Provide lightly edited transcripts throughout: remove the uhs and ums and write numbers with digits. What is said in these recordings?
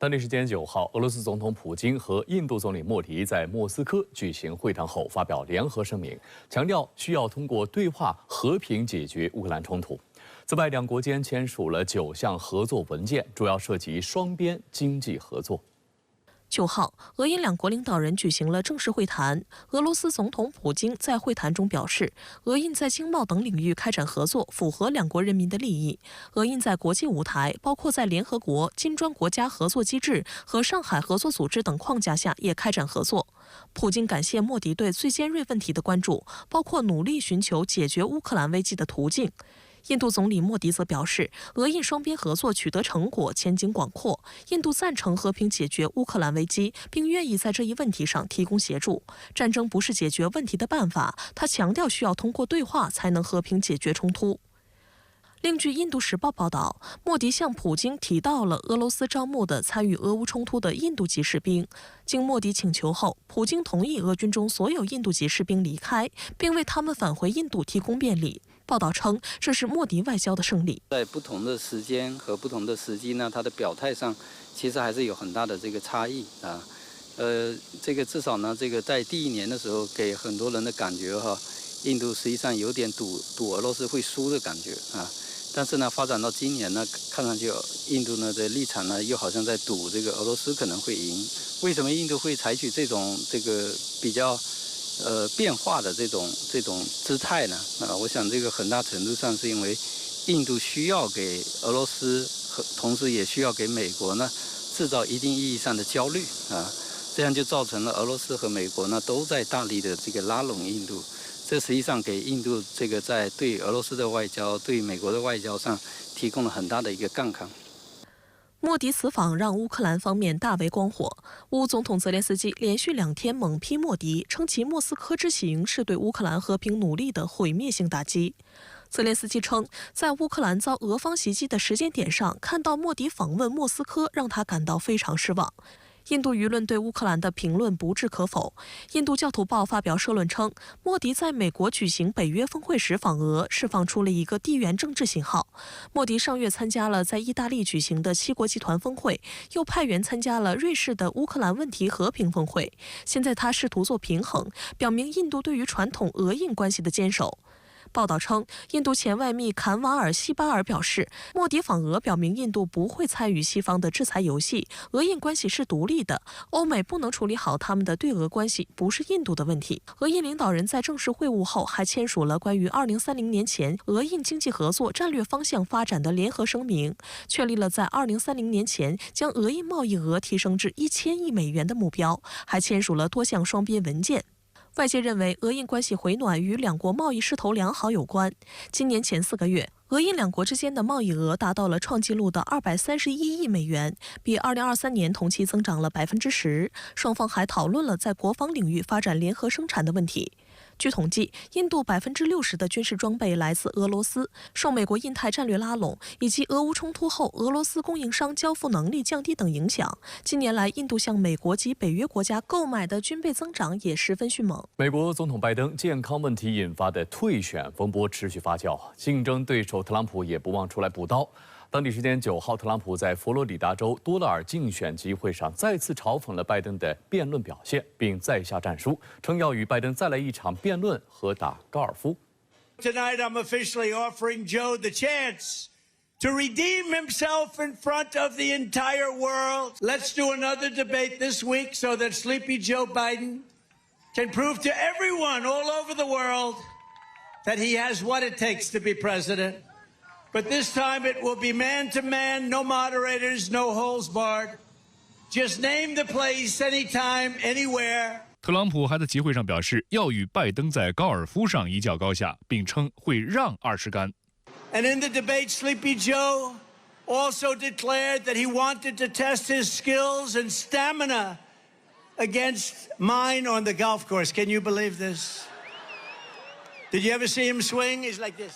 当地时间9号，俄罗斯总统普京和印度总理莫迪在莫斯科举行会谈后发表联合声明，强调需要通过对话和平解决乌克兰冲突。此外，两国间签署了9项合作文件，主要涉及双边经济合作。9号，俄印两国领导人举行了正式会谈。俄罗斯总统普京在会谈中表示，俄印在经贸等领域开展合作，符合两国人民的利益。俄印在国际舞台，包括在联合国、金砖国家合作机制和上海合作组织等框架下也开展合作。普京感谢莫迪对最尖锐问题的关注，包括努力寻求解决乌克兰危机的途径。印度总理莫迪则表示，俄印双边合作取得成果，前景广阔。印度赞成和平解决乌克兰危机，并愿意在这一问题上提供协助。战争不是解决问题的办法，他强调需要通过对话才能和平解决冲突。另据《印度时报》报道，莫迪向普京提到了俄罗斯招募的参与俄乌冲突的印度籍士兵。经莫迪请求后，普京同意俄军中所有印度籍士兵离开，并为他们返回印度提供便利。报道称，这是莫迪外交的胜利。在不同的时间和不同的时机呢，他的表态上其实还是有很大的这个差异啊。这个至少呢，这个在第1年的时候，给很多人的感觉印度实际上有点赌俄罗斯会输的感觉啊。但是呢，发展到今年呢，看上去印度呢的立场呢，又好像在赌这个俄罗斯可能会赢。为什么印度会采取这个比较变化的这种姿态呢？我想这个很大程度上是因为印度需要给俄罗斯和同时也需要给美国呢制造一定意义上的焦虑啊，这样就造成了俄罗斯和美国呢都在大力的这个拉拢印度。这实际上给印度这个在对俄罗斯的外交、对美国的外交上提供了很大的一个杠杆。莫迪此访让乌克兰方面大为光火，乌总统泽连斯基连续2天猛批莫迪，称其莫斯科之行是对乌克兰和平努力的毁灭性打击。泽连斯基称，在乌克兰遭俄方袭击的时间点上，看到莫迪访问莫斯科，让他感到非常失望。印度舆论对乌克兰的评论不置可否。印度教徒报发表社论称，莫迪在美国举行北约峰会时访俄，释放出了一个地缘政治信号。莫迪上月参加了在意大利举行的7国集团峰会，又派员参加了瑞士的乌克兰问题和平峰会。现在他试图做平衡，表明印度对于传统俄印关系的坚守。报道称，印度前外密坎瓦尔西巴尔表示，莫迪访俄表明印度不会参与西方的制裁游戏，俄印关系是独立的，欧美不能处理好他们的对俄关系，不是印度的问题。俄印领导人在正式会晤后还签署了关于2030年前俄印经济合作战略方向发展的联合声明，确立了在2030年前将俄印贸易额提升至1000亿美元的目标，还签署了多项双边文件。外界认为，俄印关系回暖与两国贸易势头良好有关。今年前4个月，俄印两国之间的贸易额达到了创纪录的231亿美元，比2023年同期增长了10%。双方还讨论了在国防领域发展联合生产的问题。据统计，印度60%的军事装备来自俄罗斯。受美国印太战略拉拢以及俄乌冲突后俄罗斯供应商交付能力降低等影响，近年来印度向美国及北约国家购买的军备增长也十分迅猛。美国总统拜登健康问题引发的退选风波持续发酵，竞争对手特朗普也不忘出来补刀。当地时间9号，特朗普在佛罗里达州多勒尔竞选集会上再次嘲讽了拜登的辩论表现，并再下战书，称要与拜登再来一场辩论和打高尔夫。Tonight, I'm officially offering Joe the chance to redeem himself in front of the entire world. Let's do another debate this week so that Sleepy Joe Biden can prove to everyone all over the world that he has what it takes to be president. But this time it will be man to man, no moderators, no holds barred. Just name the place, anytime, anywhere. 特朗普还在集会上表示，要与拜登在高尔夫上一较高下，并称会让20杆。And in the debate, Sleepy Joe also declared that he wanted to test his skills and stamina against mine on the golf course. Can you believe this? Did you ever see him swing? He's like this.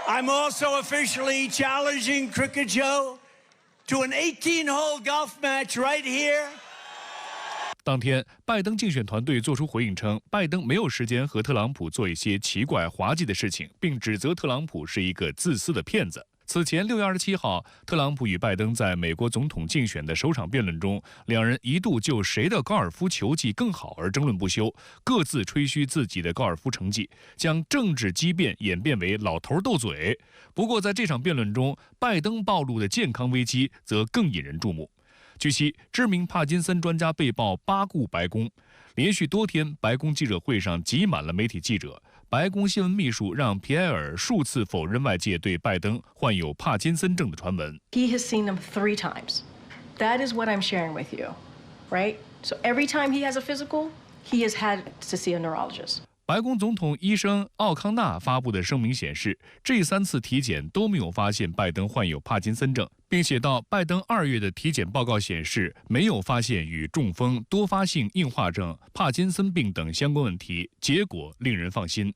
I'm also officially challenging Cricket Joe to an 18-hole golf match right here 当天，拜登竞选团队作出回应称，拜登没有时间和特朗普做一些奇怪滑稽的事情，并指责特朗普是一个自私的骗子。此前6月27号，特朗普与拜登在美国总统竞选的首场辩论中，两人一度就谁的高尔夫球技更好而争论不休，各自吹嘘自己的高尔夫成绩，将政治激辩演变为老头斗嘴。不过，在这场辩论中，拜登暴露的健康危机则更引人注目。据悉，知名帕金森专家被曝八顾白宫，连续多天，白宫记者会上挤满了媒体记者。白宫新闻秘书让皮埃尔数次否认外界对拜登患有帕金森症的传闻。He has seen them 3 times. That is what I'm sharing with you, right? So every time he has a physical, he has had to see a neurologist. 白宫总统医生奥康纳发布的声明显示，这3次体检都没有发现拜登患有帕金森症，并写道，拜登2月的体检报告显示没有发现与中风、多发性硬化症、帕金森病等相关问题，结果令人放心。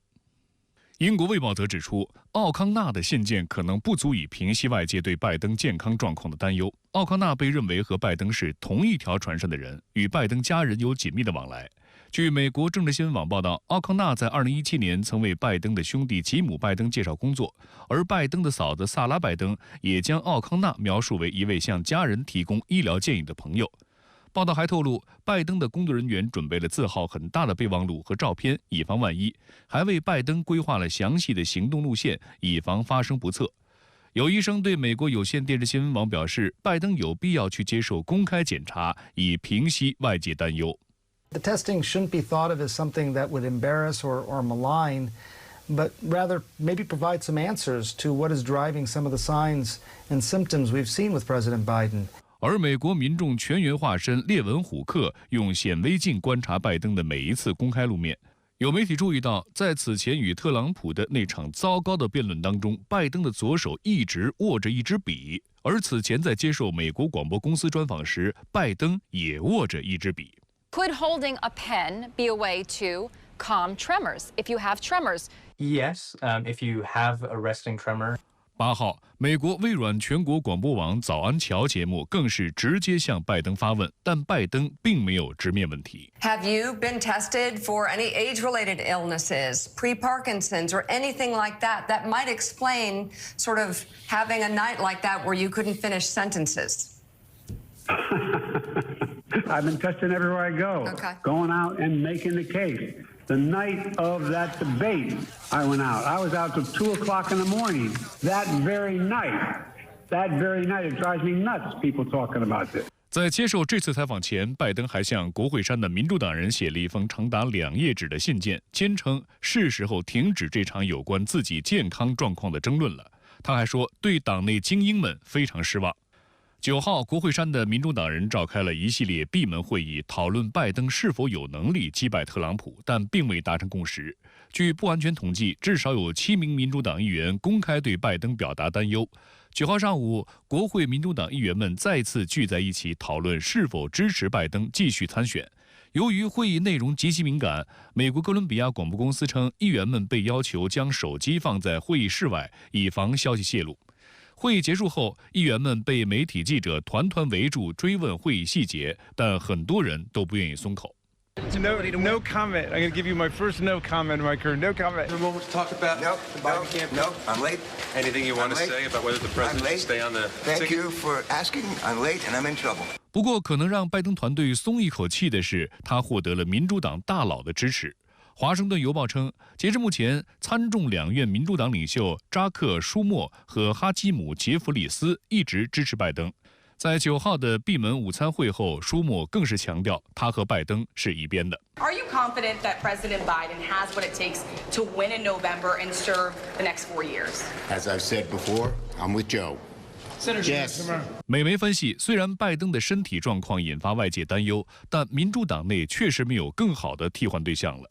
英国《卫报》则指出，奥康纳的信件可能不足以平息外界对拜登健康状况的担忧。奥康纳被认为和拜登是同一条船上的人，与拜登家人有紧密的往来。据美国政治新闻网报道，奥康纳在2017年曾为拜登的兄弟吉姆·拜登介绍工作，而拜登的嫂子萨拉·拜登也将奥康纳描述为一位向家人提供医疗建议的朋友。报道还透露，拜登的工作人员准备了字号很大的备忘录和照片，以防万一，还为拜登规划了详细的行动路线，以防发生不测。有医生对美国有线电视新闻网表示，拜登有必要去接受公开检查，以平息外界担忧。The testing shouldn't be thought of as something that would embarrass or malign, but rather maybe provide some answers to what is driving some of the signs and symptoms we've seen with President Biden. 而美国民众全员化身列文虎克，用显微镜观察拜登的每一次公开露面。有媒体注意到，在此前与特朗普的那场糟糕的辩论当中，拜登的左手一直握着一支笔，而此前在接受美国广播公司专访时，拜登也握着一支笔。Could holding a pen be a way to calm tremors if you have tremors? Yes, if you have a resting tremor. 8号，美国微软全国广播网早安乔节目更是直接向拜登发问，但拜登并没有直面问题。Have you been tested for any age-related illnesses, pre-Parkinson's, or anything like that that might explain sort of having a night like that where you couldn't finish sentences? I've been tested everywhere I go, going out and making the case. The night of that debate, I went out. I was out till 2 o'clock in the morning. That very night, it drives me nuts, people talking about this. 在接受这次采访前，拜登还向国会山的民主党人写了一封长达2页纸的信件，坚称是时候停止这场有关自己健康状况的争论了。他还说，对党内精英们非常失望。9号，国会山的民主党人召开了一系列闭门会议，讨论拜登是否有能力击败特朗普，但并未达成共识。据不完全统计，至少有7名民主党议员公开对拜登表达担忧。9号上午，国会民主党议员们再次聚在一起讨论是否支持拜登继续参选。由于会议内容极其敏感，美国哥伦比亚广播公司称，议员们被要求将手机放在会议室外，以防消息泄露。会议结束后，议员们被媒体记者团团围住，追问会议细节，但很多人都不愿意松口。No comment. I'm going to give you my first no comment in my career. No comment. A moment to talk about. No, I'm late. Anything you want to say about whether the president should stay on the ticket? Thank you for asking. I'm late and I'm in trouble. 不过，可能让拜登团队松一口气的是，他获得了民主党大佬的支持。华盛顿邮报称，截至目前，参众两院民主党领袖扎克·舒默和哈基姆·杰弗里斯一直支持拜登。在9号的闭门午餐会后，舒默更是强调，他和拜登是一边的。Are you confident that President Biden has what it takes to win in November and serve the next 4 years? As I've said before, I'm with Joe. Yes. 美媒分析，虽然拜登的身体状况引发外界担忧，但民主党内确实没有更好的替换对象了。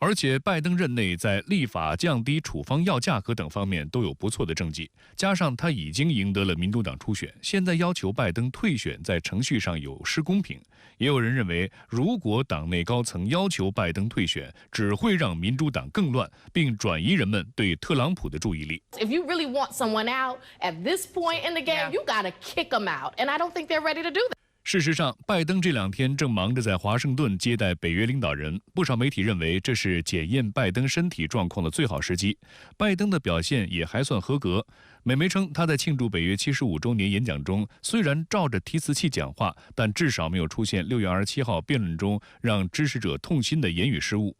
而且，拜登任内在立法、降低处方药价格等方面都有不错的政绩，加上他已经赢得了民主党初选，现在要求拜登退选，在程序上有失公平。也有人认为，如果党内高层要求拜登退选，只会让民主党更乱，并转移人们对特朗普的注意力。If you really want someone out at this point in the game, you gotta kick them out, and I don't think they're ready to do that. 事实上，拜登这2天正忙着在华盛顿接待北约领导人。不少媒体认为这是检验拜登身体状况的最好时机。拜登的表现也还算合格。美媒称，他在庆祝北约75周年演讲中，虽然照着提词器讲话，但至少没有出现6月27号辩论中让支持者痛心的言语失误。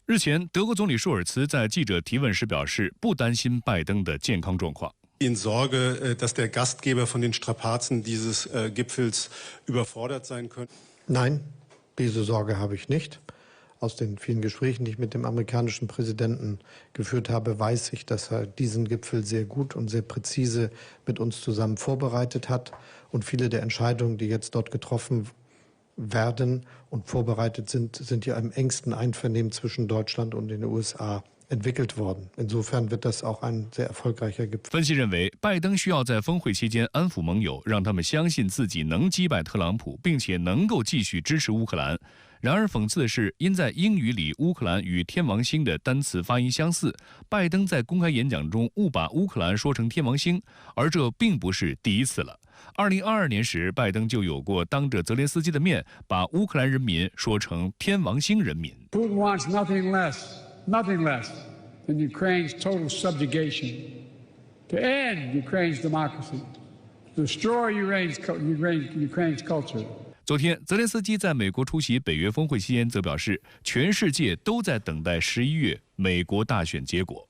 日前，德国总理舒尔茨在记者提问时表示，不担心拜登的健康状况。In Sorge, dass der Gastgeber von den Strapazen dieses Gipfels überfordert sein könnte? Nein, diese Sorge habe ich nicht. Aus den vielen Gesprächen, die ich mit dem amerikanischen Präsidenten geführt habe, weiß ich, dass er diesen Gipfel sehr gut und sehr präzise mit uns zusammen vorbereitet hat. Und viele der Entscheidungen, die jetzt dort getroffen werden und vorbereitet sind, sind ja im engsten Einvernehmen zwischen Deutschland und den USA entwickelt worden. Insofern wird das auch ein sehr erfolgreicher Gipfel. 分析认为，拜登需要在峰会期间安抚盟友，让他们相信自己能击败特朗普，并且能够继续支持乌克兰。然而，讽刺的是，因在英语里乌克兰与天王星的单词发音相似，拜登在公开演讲中误把乌克兰说成天王星，而这并不是第一次了。2022年时，拜登就有过当着泽连斯基的面把乌克兰人民说成天王星人民。Putin wants nothing less than Ukraine's total subjugation, to end Ukraine's democracy, to destroy Ukraine's culture. 昨天，泽连斯基在美国出席北约峰会期间则表示，全世界都在等待11月美国大选结果。